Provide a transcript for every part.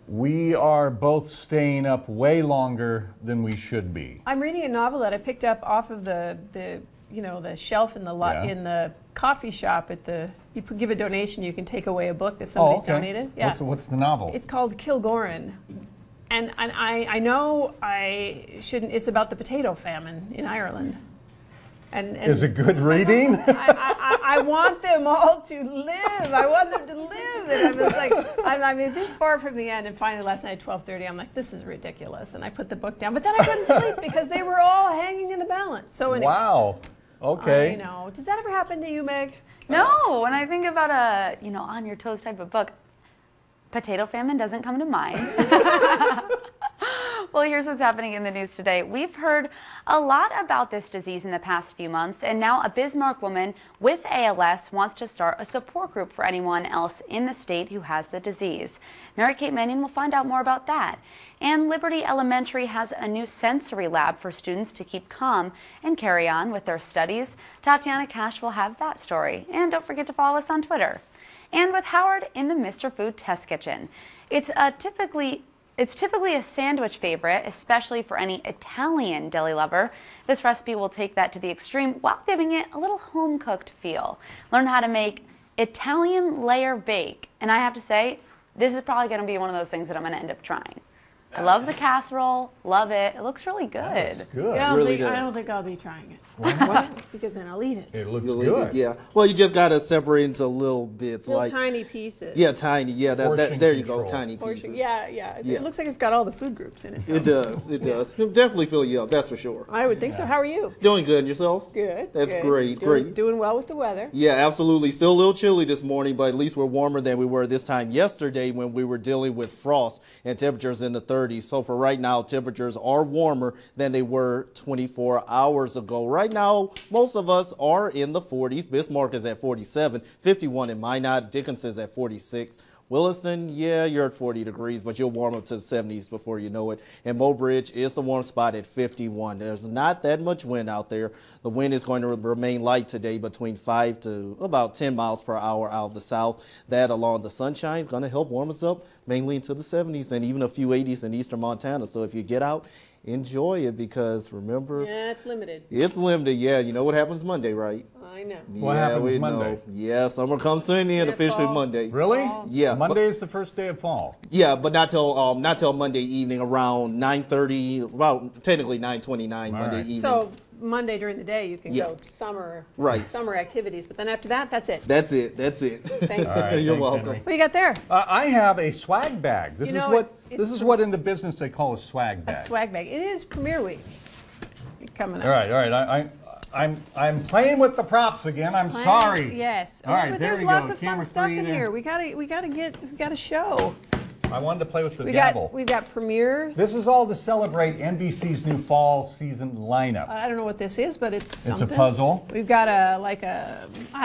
we are both staying up way longer than we should be. I'm reading a novel that I picked up off of the shelf in the coffee shop at the. You give a donation, you can take away a book that somebody's donated. Yeah. What's the novel? It's called Kilgoran, and I know I shouldn't. It's about the potato famine in Ireland. And is it good reading? I want them all to live. I want them to live. And I was like, I'm this far from the end. And finally, last night at 12:30, I'm like, this is ridiculous. And I put the book down. But then I couldn't sleep because they were all hanging in the balance. So anyway, wow. Okay. I know. Does that ever happen to you, Meg? No. When I think about a on your toes type of book, potato famine doesn't come to mind. Well, here's what's happening in the news today. We've heard a lot about this disease in the past few months, and now a Bismarck woman with ALS wants to start a support group for anyone else in the state who has the disease. Mary Kate Mannion will find out more about that. And Liberty Elementary has a new sensory lab for students to keep calm and carry on with their studies. Tatiana Cash will have that story. And don't forget to follow us on Twitter. And with Howard in the Mr. Food Test Kitchen. It's typically a sandwich favorite, especially for any Italian deli lover. This recipe will take that to the extreme while giving it a little home-cooked feel. Learn how to make Italian layer bake. And I have to say, this is probably going to be one of those things that I'm going to end up trying. I love the casserole, love it. It looks really good. That looks good. Yeah, I don't think I'll be trying it. What? Because then I'll eat it. It looks good. Yeah. Well, you just got to separate into little bits. Little tiny pieces. Yeah, tiny. Yeah, there you go, tiny Portion. pieces. Yeah. It looks like it's got all the food groups in it. It does. It does. It'll definitely fill you up, that's for sure. I would think so. How are you? Doing good. And yourself? Good. That's good. great. Doing well with the weather. Yeah, absolutely. Still a little chilly this morning, but at least we're warmer than we were this time yesterday when we were dealing with frost and temperatures in the 30s. So for right now, temperatures are warmer than they were 24 hours ago. Right now, most of us are in the 40s. Bismarck is at 47, 51 in Minot. Dickinson's at 46. Williston, yeah, you're at 40 degrees, but you'll warm up to the 70s before you know it. And Mobridge is the warm spot at 51. There's not that much wind out there. The wind is going to remain light today, between 5 to about 10 miles per hour out of the south. That, along the sunshine, is going to help warm us up mainly into the 70s and even a few 80s in eastern Montana. So if you get out, enjoy it, because remember, yeah, it's limited. It's limited, yeah. You know what happens Monday, right? I know. What happens Monday? Know. Yeah, summer comes to an end officially Monday. Really? Yeah. Monday is the first day of fall. Yeah, but not till Monday evening around 9:30. Well, technically 9:29 Monday evening. So Monday during the day you can go summer activities, but then after that, that's it. That's it. Thanks. Right, You're welcome. Henry. What do you got there? I have a swag bag. This is what in the business they call a swag bag. A swag bag. It is Premiere Week coming up. All right. I'm playing with the props again. I'm sorry. Yes. All right, but there there's we lots go. of fun Camera stuff three in there. here. We gotta show. I wanted to play with the gavel. We've got Premiere. This is all to celebrate NBC's new fall season lineup. I don't know what this is, but it's something. It's a puzzle. We've got I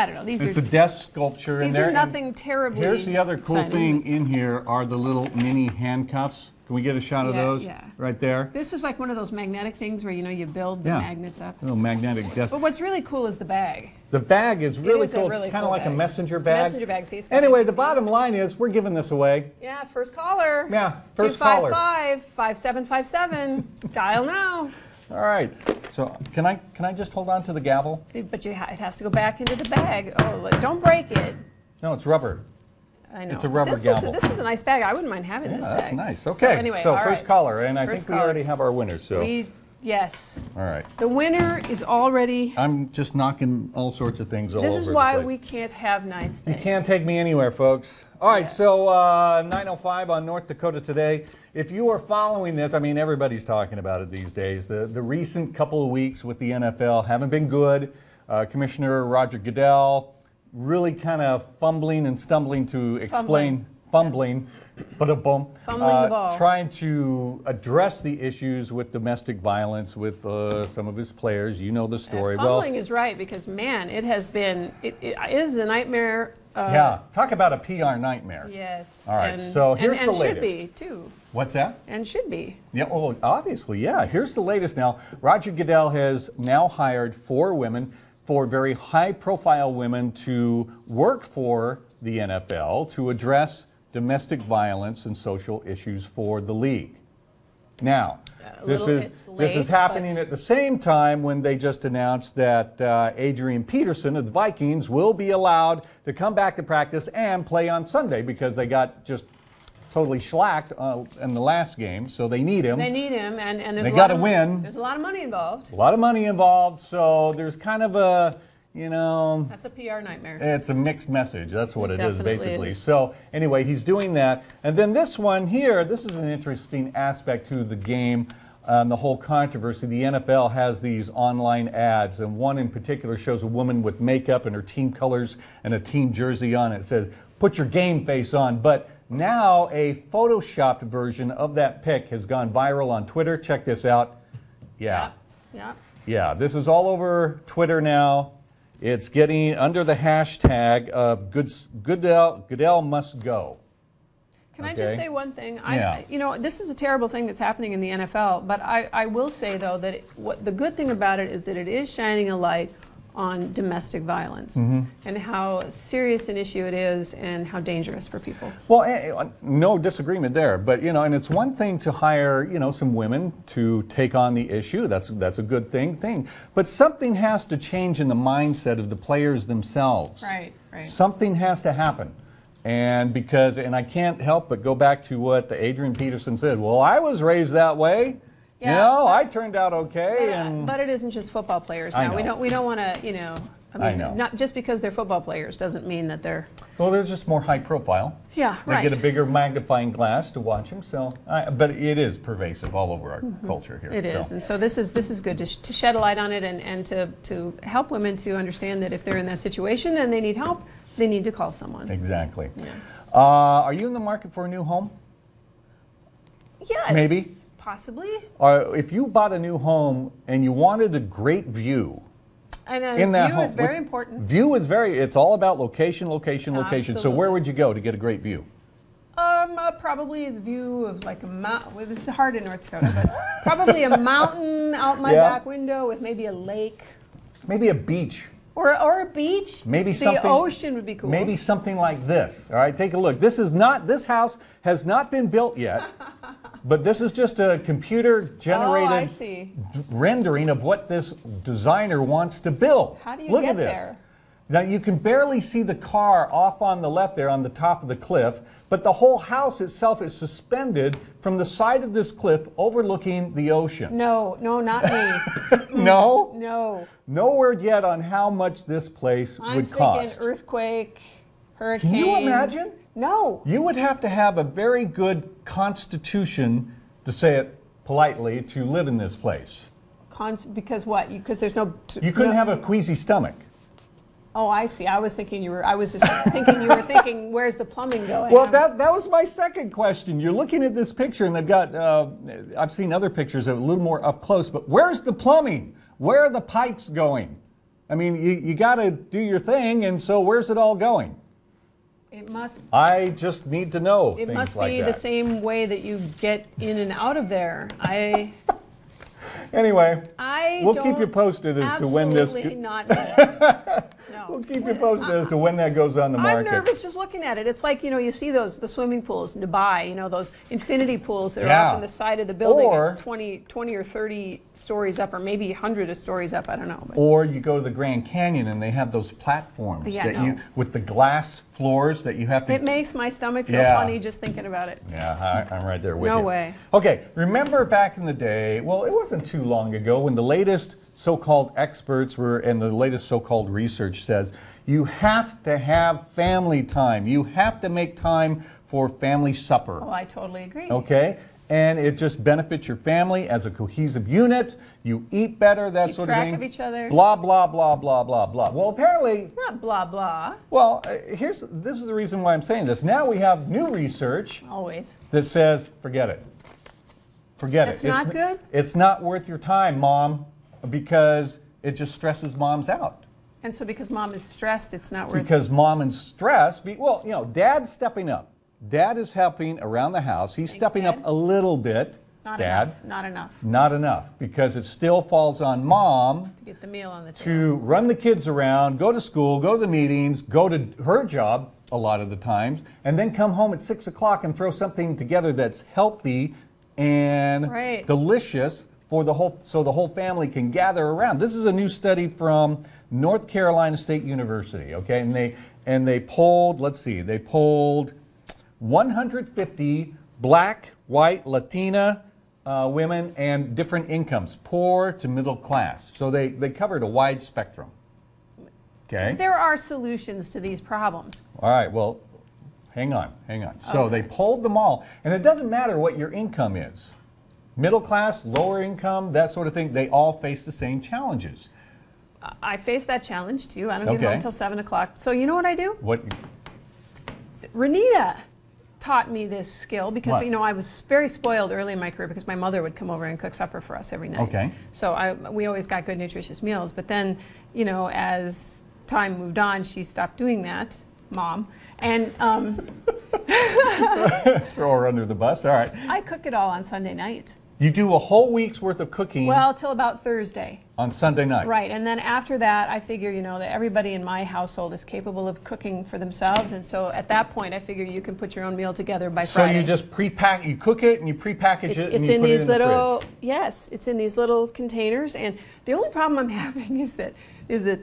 don't know. It's a desk sculpture in there. These are nothing terribly. Here's the other cool thing in here are the little mini handcuffs. Can we get a shot of those? Yeah. Right there. This is like one of those magnetic things where you build the magnets up. Little magnetic desk. But what's really cool is the bag. The bag is really cool. Really it's kind cool of like bag. a messenger bag. Messenger bag. See, it's anyway, the bottom line is we're giving this away. Yeah, first caller. Yeah, first caller. 255-5757. Dial now. All right. So can I just hold on to the gavel? But it has to go back into the bag. Oh, don't break it. No, it's rubber. I know. It's a rubber gavel. This is a nice bag. I wouldn't mind having this bag. That's nice. Okay. So first caller, and I think we already have our winner. So. Yes. All right. The winner is already. I'm just knocking all sorts of things all over the place. This is why we can't have nice things. You can't take me anywhere, folks. All right, so 9:05 on North Dakota Today. If you are following this, I mean, everybody's talking about it these days. The recent couple of weeks with the NFL haven't been good. Commissioner Roger Goodell really kind of fumbling and stumbling to explain. Fumbling the ball. Trying to address the issues with domestic violence with some of his players. You know the story. Fumbling is right, because, man, it has been, it is a nightmare. Yeah, talk about a PR nightmare. Yes. All right, so here's the latest. And should be, too. What's that? And should be. Yeah, well, obviously, yeah. Here's the latest now. Roger Goodell has now hired 4 women, 4 very high-profile women to work for the NFL to address domestic violence and social issues for the league. Now, this is happening at the same time when they just announced that Adrian Peterson of the Vikings will be allowed to come back to practice and play on Sunday because they got just totally shellacked in the last game, so they need him. They need him, and they got to win. There's a lot of money involved. A lot of money involved, so there's kind of a, That's a PR nightmare. It's a mixed message. That's what it is, basically. Is. So anyway, he's doing that. And then this one here, this is an interesting aspect to the game. The whole controversy. The NFL has these online ads, and one in particular shows a woman with makeup and her team colors and a team jersey on. It says, "Put your game face on." But now a photoshopped version of that pic has gone viral on Twitter. Check this out. Yeah. This is all over Twitter now. It's getting under the hashtag of Goodell must go. Can I just say one thing? This is a terrible thing that's happening in the NFL, but I will say, though, that the good thing about it is that it is shining a light on domestic violence and how serious an issue it is and how dangerous for people. Well, no disagreement there, but and it's one thing to hire some women to take on the issue. That's a good thing. But something has to change in the mindset of the players themselves. Right. Something has to happen. And I can't help but go back to what Adrian Peterson said. Well, I was raised that way. Yeah, I turned out okay. But it isn't just football players now. We don't want to, I know. Not just because they're football players doesn't mean that they're. Well, they're just more high profile. Yeah, right. They get a bigger magnifying glass to watch them. So, but it is pervasive all over our culture here. It is, and so this is good to shed a light on it and to help women to understand that if they're in that situation and they need help, they need to call someone. Exactly. Yeah. Are you in the market for a new home? Yes. Maybe. Possibly. Or if you bought a new home and you wanted a great view, and view is very important. View is it's all about location. Absolutely. So where would you go to get a great view? Probably the view of like a mountain. Well, this is hard in North Dakota, but probably a mountain out my back window with maybe a lake. Maybe a beach. Or a beach. Maybe something. The ocean would be cool. Maybe something like this. All right, take a look. This house has not been built yet, but this is just a computer-generated rendering of what this designer wants to build. How do you look get at this. there? Now you can barely see the car off on the left there on the top of the cliff, but the whole house itself is suspended from the side of this cliff overlooking the ocean. No, not me. No? No. No word yet on how much this place would cost. I'm thinking earthquake, hurricane. Can you imagine? No. You would have to have a very good constitution, to say it politely, to live in this place. Because what? Because there's no... You couldn't have a queasy stomach. Oh, I see. I was just thinking you were thinking, where's the plumbing going? Well, that was my second question. You're looking at this picture, and they've got, I've seen other pictures of it a little more up close, but where's the plumbing? Where are the pipes going? I mean, you got to do your thing, and so where's it all going? It must. I just need to know things like that. It must be the same way that you get in and out of there. Anyway, we'll keep you posted as to when this. Absolutely not. No. We'll keep you posted as to when that goes on the market. I'm nervous just looking at it. It's like, you see the swimming pools in Dubai, those infinity pools that are off on the side of the building, or 20 or 30 stories up, or maybe 100 stories up, I don't know. But. Or you go to the Grand Canyon and they have those platforms with the glass floors that you have to. It makes my stomach feel funny just thinking about it. Yeah, I'm right there with you. No way. Okay, remember back in the day, well, it wasn't too long ago, when the latest so-called experts and the latest so-called research says you have to have family time. You have to make time for family supper. Oh, I totally agree. Okay? And it just benefits your family as a cohesive unit. You eat better, that sort of thing. Keep track of each other. Blah, blah, blah, blah, blah, blah. Well, apparently... It's not blah, blah. Well, this is the reason why I'm saying this. Now we have new research. Always. That says, forget it. Forget it. It's not good? It's not worth your time, Mom, because it just stresses moms out. And so because Mom is stressed, it's not worth it? Because Mom is stressed, Dad's stepping up. Dad is helping around the house. He's stepping up a little bit. Not enough. Not enough. Not enough, because it still falls on Mom to get the meal on the table. To run the kids around, go to school, go to the meetings, go to her job, a lot of the times, and then come home at 6 o'clock and throw something together that's healthy and Right. delicious for the whole family can gather around. This is a new study from North Carolina State University, okay? And they polled, let's see, they polled 150 black, white, Latina women and different incomes, poor to middle class. So they covered a wide spectrum. Okay. There are solutions to these problems. All right, well, hang on. So they polled them all, and it doesn't matter what your income is. Middle class, lower income, that sort of thing, they all face the same challenges. I face that challenge too. I don't get Okay. home until 7 o'clock. So you know what I do? What? Renita taught me this skill because, What? you know, I was very spoiled early in my career because my mother would come over and cook supper for us every night. Okay. So we always got good, nutritious meals. But then, you know, as time moved on, she stopped doing that, Mom. And Throw her under the bus, all right. I cook it all on Sunday night. You do a whole week's worth of cooking Well, till about Thursday. on Sunday night. Right, and then after that, I figure, you know, that everybody in my household is capable of cooking for themselves, and so at that point, I figure you can put your own meal together by So Friday. you just pre-pack, you cook it and you pre-package it and It's you in put it these in the little, fridge. yes, it's in these little containers, and the only problem I'm having is that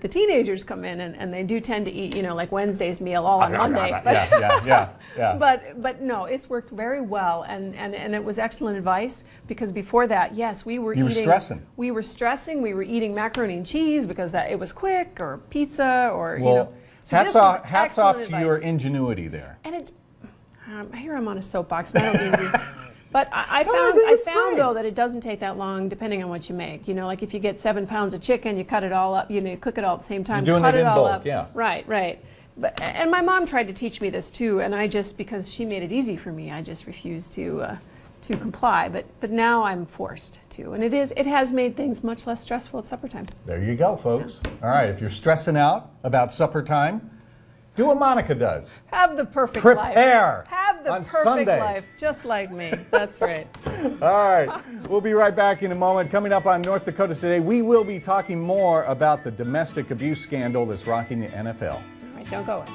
the teenagers come in and they do tend to eat, you know, like Wednesday's meal all on Monday. Yeah. But no, it's worked very well, and it was excellent advice because before that, yes, we were You were eating. stressing. We were stressing. We were eating macaroni and cheese because it was quick, or pizza, or Well, you know. So hats this off, was hats off excellent to your advice. ingenuity there. And it, here I'm on a soapbox, and I don't mean to. But I No, I found, think I it's found great. though that it doesn't take that long, depending on what you make. You know, like if you get 7 pounds of chicken, you cut it all up. You know, you cook it all at the same time. You're doing cut it in all bulk, up. yeah. Right. But and my mom tried to teach me this too, and I just, because she made it easy for me, I just refused to comply. But now I'm forced to, and it has made things much less stressful at supper time. There you go, folks. All right, if you're stressing out about supper time, do what Monica does. Have the perfect Prepare life. Have the on perfect Sunday. life, just like me. That's right. All right, we'll be right back in a moment. Coming up on North Dakota Today, we will be talking more about the domestic abuse scandal that's rocking the NFL. All right, don't go away.